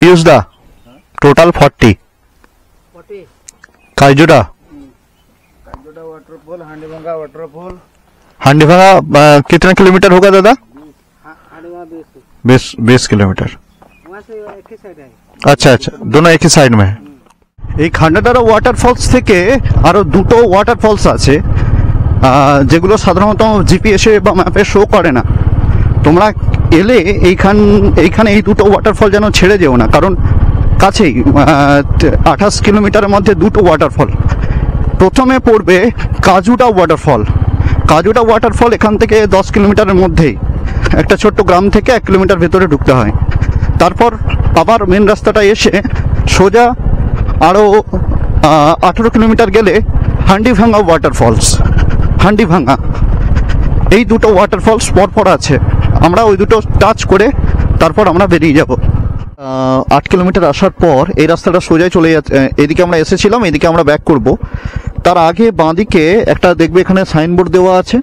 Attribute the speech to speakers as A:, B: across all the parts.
A: use the total 40 Kajuda
B: waterfall Handibhanga waterfall
A: Handibhanga कितना kilometre होगा दादा? 20 किलोमीटर। আচ্ছা আচ্ছা, दोनों एक ही साइड में है। এই খান্ডাটারা ওয়াটারফলস থেকে আরো দুটো ওয়াটারফলস আছে যেগুলো সাধারণত জিপিএসে বা ম্যাপে শো করে না। তোমরা এলে এইখানে এই দুটো ওয়াটারফল যেন ছেড়ে যেও না, কারণ কাছেই 28 কিলোমিটারের মধ্যে দুটো ওয়াটারফল। প্রথমে পড়বে কাজুডা ওয়াটারফল। কাজুডা ওয়াটারফল এখান থেকে 10 কিলোমিটারের মধ্যেই, একটা ছোট্ট গ্রাম থেকে 1 কিলোমিটার ভেতরে ঢুকতে হয়। তারপর আবার মেন রাস্তাটা এসে সোজা আরও 18 কিলোমিটার গেলে হান্ডিভাঙ্গা ওয়াটারফলস। হান্ডিভাঙ্গা এই দুটো ওয়াটারফলস পরপর আছে। আমরা ওই দুটো টাচ করে তারপর আমরা বেরিয়ে যাব। 8 কিলোমিটার আসার পর এই রাস্তাটা সোজাই চলে যাচ্ছে। এদিকে আমরা এসেছিলাম, এদিকে আমরা ব্যাক করব। তার আগে বাঁদিকে একটা দেখবে এখানে সাইনবোর্ড দেওয়া আছে।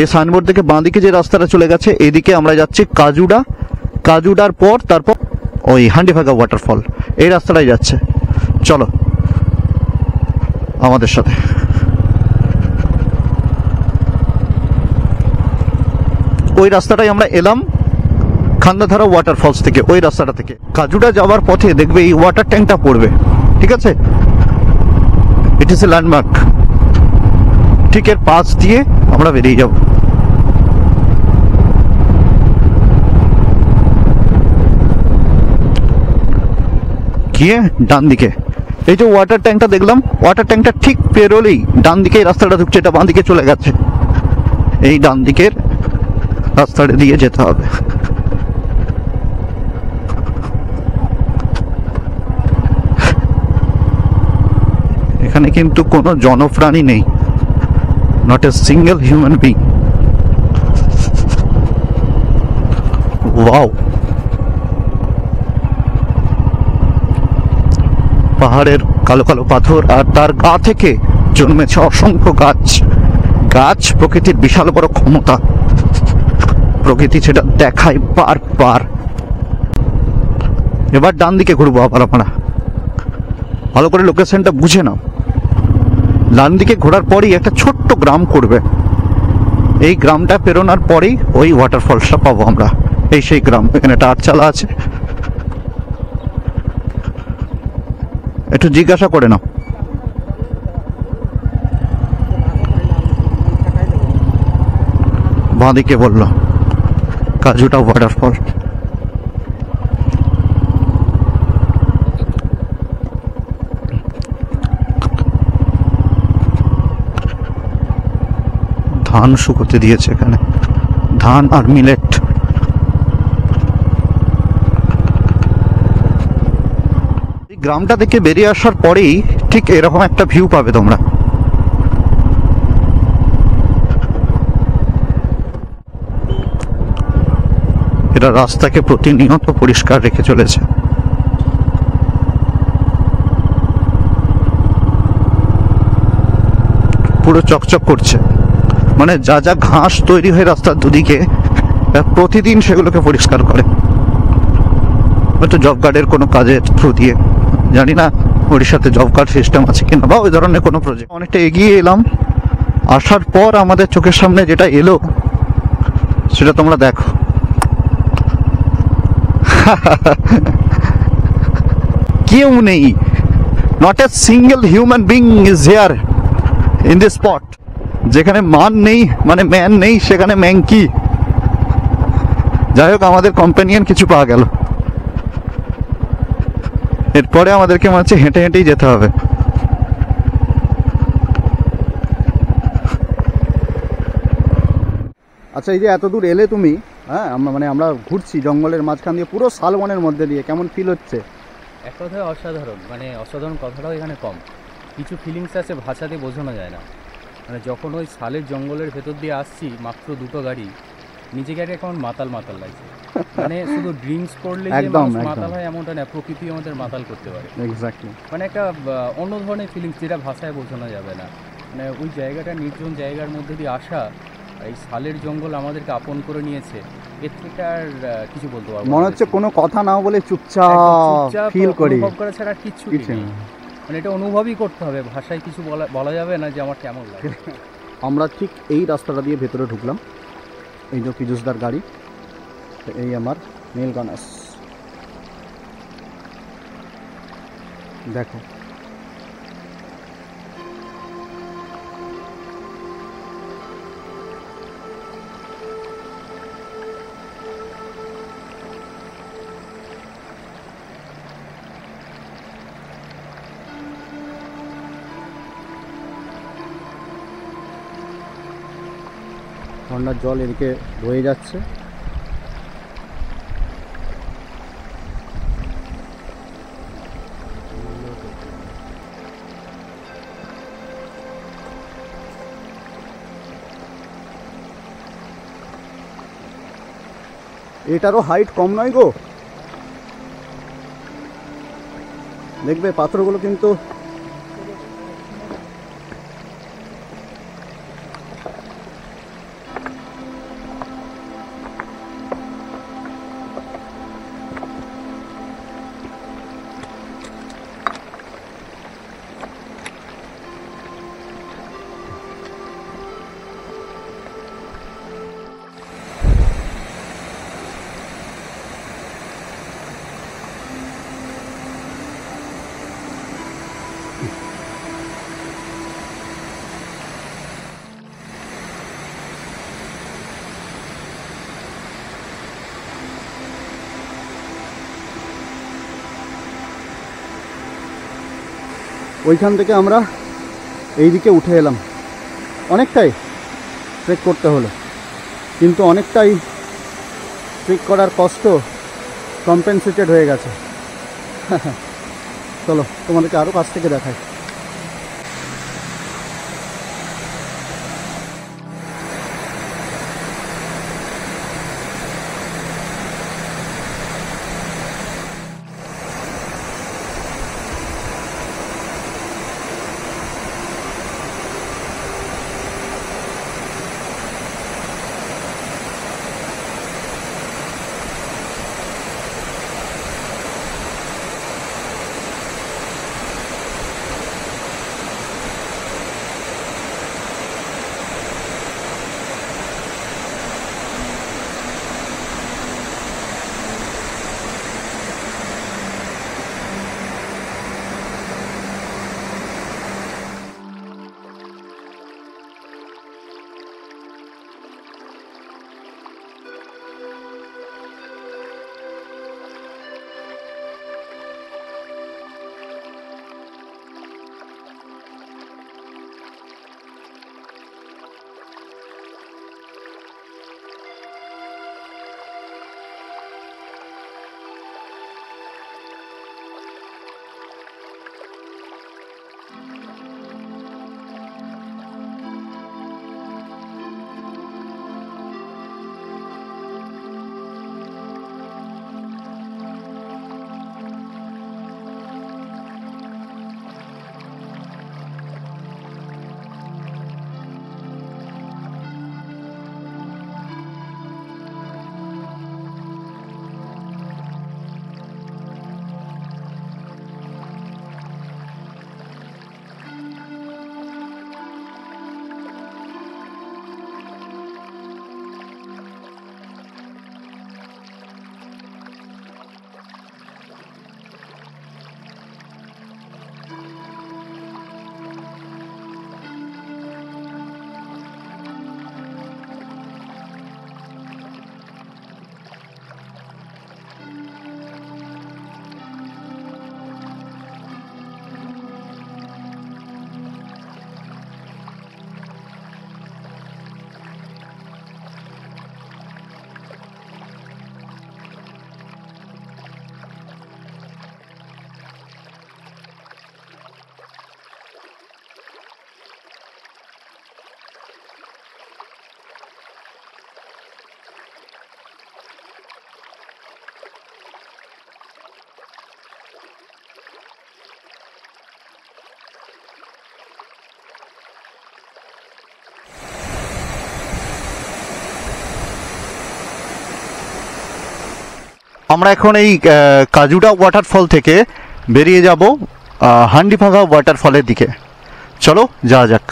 A: এই সাইনবোর্ড থেকে বাঁদিকে যে রাস্তাটা চলে গেছে এদিকে আমরা যাচ্ছি কাজুডা। কাজুডার পর তারপর ওই হান্ডিভাঙ্গা ওয়াটারফল, এই রাস্তাটাই যাচ্ছে। চলো আমাদের সাথে। ওই রাস্তাটাই আমরা এলাম খান্দাধারা ওয়াটারফলস থেকে, ওই রাস্তাটা থেকে। কাজুডা যাওয়ার পথে দেখবে এই ওয়াটার ট্যাঙ্কটা পড়বে, ঠিক আছে? It is a landmark. ঠিক এর পাশ দিয়ে আমরা বেরিয়ে যাব। গিয়ে ডান দিকে এই যে ওয়াটার ট্যাঙ্কটা দেখলাম, ওয়াটার ট্যাঙ্কটা ঠিক পেরোলেই ডান দিকে রাস্তাটা ঢুকছে, এটা বাঁ দিকে চলে গেছে। এই ডান দিকের রাস্তাটা দিয়ে যেতে হবে। এখানে কিন্তু কোনো জনপ্রাণী নেই, not a single human being. Wow, পাহাড়ের কালো কালো পাথর আর তার গা থেকে জন্মেছে অসংখ্য গাছ। গাছ প্রকৃতির বিশাল বড় ক্ষমতা, প্রকৃতি সেটা দেখায় বারবার। এবার ডান দিকে ঘুরবো আবার আমরা। ভালো করে লোকেশনটা বুঝে নাও। ডান দিকে ঘোরার পরেই একটা ছোট্ট গ্রাম করবে। এই গ্রামটা পেরোনোর পরেই ওই ওয়াটারফলসটা পাবো আমরা। এই সেই গ্রাম, এখানে একটা আটচালা আছে, একটু জিজ্ঞাসা করে নাও। বাঁদিকে বললো কাজুটা ওয়াটারফল। ধান শুকোতে দিয়েছে এখানে, ধান আর মিলেট। গ্রামটা থেকে বেরিয়ে আসার পরেই ঠিক এরকম একটা ভিউ পাবে তোমরা। এরা রাস্তাকে প্রতিনিয়ত পরিষ্কার রেখে চলেছে। পুরো চকচক করছে, মানে যা যা ঘাস তৈরি হয়ে রাস্তার দুদিকে প্রতিদিন সেগুলোকে পরিষ্কার করে। হয়তো জব কার্ডের কোনো কাজের থ্রু দিয়ে, জানি না ওড়িশাতে জব কার্ড সিস্টেম আছে কিনা বা ওই ধরনের কোনো প্রজেক্ট। অনেকটা এগিয়ে এলাম। আসার পর আমাদের চোখের সামনে যেটা এলো সেটা তোমরা দেখো। কেউ নেই, not a single human being is here in this spot. যেখানে মান নেই, মানে ম্যান নেই, সেখানে ম্যাং কি। যাই হোক, আমাদের কম্প্যানিয়ন কিছু পাওয়া গেল। এরপরে আমাদেরকে মনে হচ্ছে হেঁটে হেঁটেই যেতে হবে। আচ্ছা, এই যে এত দূর এলে তুমি, হ্যাঁ আমরা ঘুরছি জঙ্গলের মাঝখান দিয়ে, পুরো শালবনের মধ্যে দিয়ে, কেমন ফিল হচ্ছে?
C: এক কথায় অসাধারণ। মানে অসাধারণ কথাটাও এখানে কম, কিছু ফিলিংস আছে ভাষা দিয়ে বোঝানো যায় না। মানে যখন ওই শালের জঙ্গলের ভেতর দিয়ে আসছি, মাত্র দুটো গাড়ি, নিজেকে একটা কেমন মাতাল মাতাল লাগছে। মানে শুধু ড্রিঙ্কস করলে যে মানুষ মাতাল হয় এমনটা না, প্রকৃতি আমাদের মাতাল করতে পারে।
A: এক্স্যাক্টলি,
C: মানে একটা অন্য ধরনের ফিলিংস যেটা ভাষায় বোঝানো যাবে না। মানে ওই জায়গাটা, নির্জন জায়গার মধ্যে দিয়ে আসা, এই শালের জঙ্গল আমাদেরকে আপন করে নিয়েছে, এর থেকে আর কিছু বলতে পারবো না।
A: মনে হচ্ছে কোনো কথা না বলে
C: একদম
A: চুপচাপ
C: চুপচাপ
A: ফিল করি।
C: অনুভব করা ছাড়া আর কিচ্ছু
A: কিছু
C: নেই।
A: না।
C: মানে এটা অনুভবই করতে হবে, ভাষায় কিছু বলা যাবে না যে আমার কেমন লাগে।
A: আমরা ঠিক এই রাস্তাটা দিয়ে ভেতরে ঢুকলাম, এই যে পীযুষদার গাড়ি, তো এই আমার নীলগণেশ। দেখো ঝর্ণার জল এদিকে বয়ে যাচ্ছে। এটারও হাইট কম নয় গো, দেখবে পাথরগুলো কিন্তু ওইখান থেকে আমরা এইদিকে উঠে এলাম। অনেকটাই ট্রেক করতে হলো, কিন্তু অনেকটাই ট্রেক করার কষ্ট কম্পেনসেটেড হয়ে গেছে। চলো তোমাদেরকে আরও কাছ থেকে দেখাই। আমরা এখন এই কাজুডা ওয়াটারফল থেকে বেরিয়ে যাব হান্ডিভাঙা ওয়াটারফলের দিকে। চলো যাওয়া যাক।